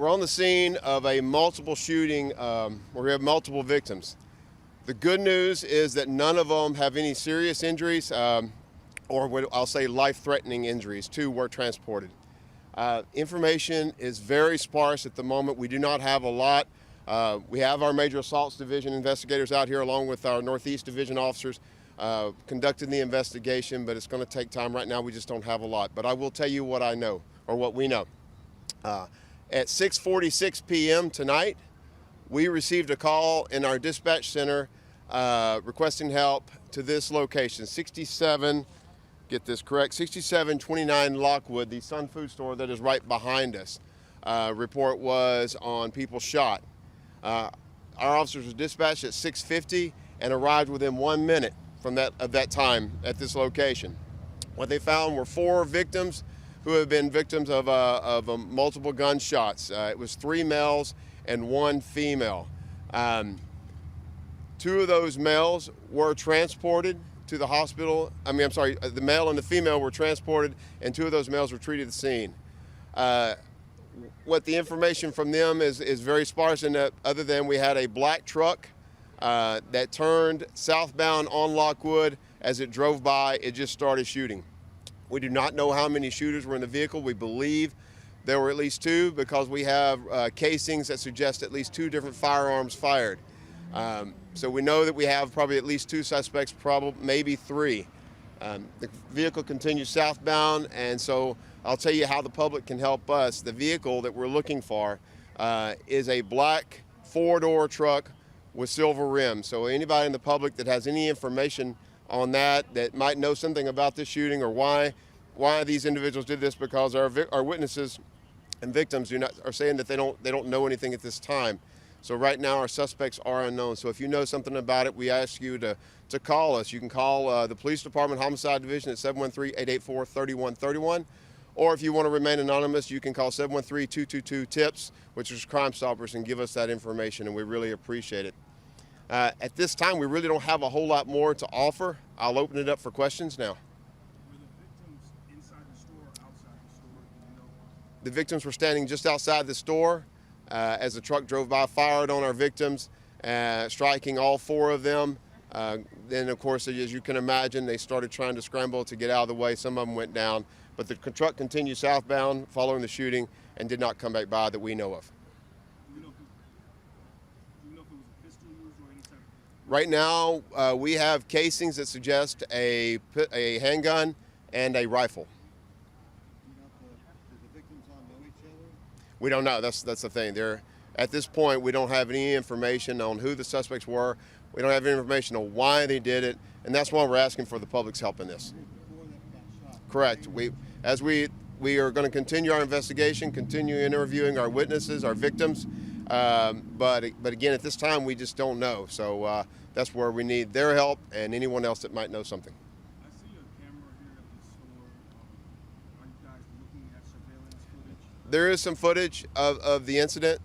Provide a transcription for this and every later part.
We're on the scene of a multiple shooting where we have multiple victims. The good news is that none of them have any serious injuries or what I'll say life-threatening injuries. 2 were transported. Information is very sparse at the moment. We do not have a lot. We have our Major Assaults Division investigators out here along with our Northeast Division officers conducting the investigation, but it's going to take time. Right now we just don't have a lot. But I will tell you what I know, or what we know. At 6:46 p.m. tonight, we received a call in our dispatch center requesting help to this location, 67, get this correct, 6729 Lockwood, the Sun Food store that is right behind us. Report was on people shot. Our officers were dispatched at 6:50 and arrived within 1 minute from that time at this location. What they found were 4 victims who have been victims of multiple gunshots. It was 3 males and 1 female. 2 of those males were transported to the hospital. The male and the female were transported, and 2 of those males were treated at the scene. What the information from them is very sparse, in that other than we had a black truck that turned southbound on Lockwood. As it drove by, it just started shooting. We do not know how many shooters were in the vehicle. We believe there were at least 2 because we have casings that suggest at least 2 different firearms fired. So we know that we have probably at least 2 suspects, probably maybe 3. The vehicle continues southbound, and so I'll tell you how the public can help us. The vehicle that we're looking for is a black 4-door truck with silver rims. So anybody in the public that has any information on that might know something about this shooting or why these individuals did this, because our witnesses and victims are saying that they don't know anything at this time. So right now our suspects are unknown. So if you know something about it, we ask you to call us. You can call the Police Department Homicide Division at 713-884-3131. Or if you want to remain anonymous, you can call 713-222-TIPS, which is Crime Stoppers, and give us that information, and we really appreciate it. At this time, we really don't have a whole lot more to offer. I'll open it up for questions now. Were the victims inside the store or outside the store? Do you know? The victims were standing just outside the store as the truck drove by, fired on our victims, striking all 4 of them. Then, of course, as you can imagine, they started trying to scramble to get out of the way. Some of them went down, but the truck continued southbound following the shooting and did not come back by that we know of. Right now, we have casings that suggest a handgun and a rifle. Do the victims all know each other? We don't know. That's the thing. At this point, we don't have any information on who the suspects were. We don't have any information on why they did it, and that's why we're asking for the public's help in this. Correct. We are going to continue our investigation, continue interviewing our witnesses, our victims. But again, at this time, we just don't know. So that's where we need their help and anyone else that might know something. I see a camera here at the store. Are you guys looking at surveillance footage? There is some footage of the incident.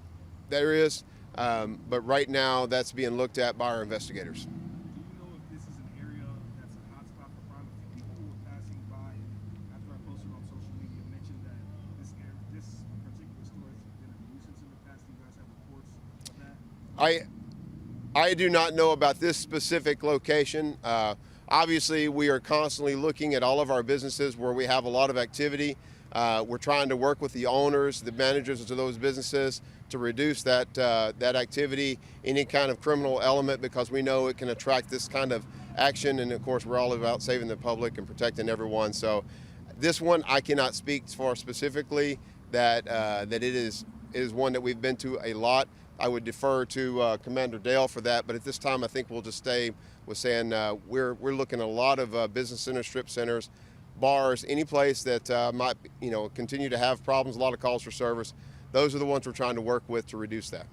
There is. But right now, that's being looked at by our investigators. Do you know if this is an area that's a hotspot for crime? A few people who were passing by after I posted on social media mentioned that this particular store has been a nuisance in the past. Do you guys have reports of that? I do not know about this specific location. Obviously, we are constantly looking at all of our businesses where we have a lot of activity. We're trying to work with the owners, the managers of those businesses to reduce that activity, any kind of criminal element, because we know it can attract this kind of action. And of course, we're all about saving the public and protecting everyone. So this one, I cannot speak for specifically that it is one that we've been to a lot. I would defer to Commander Dale for that. But at this time, I think we'll just stay with saying we're looking at a lot of business centers, strip centers, bars, any place that might continue to have problems, a lot of calls for service. Those are the ones we're trying to work with to reduce that.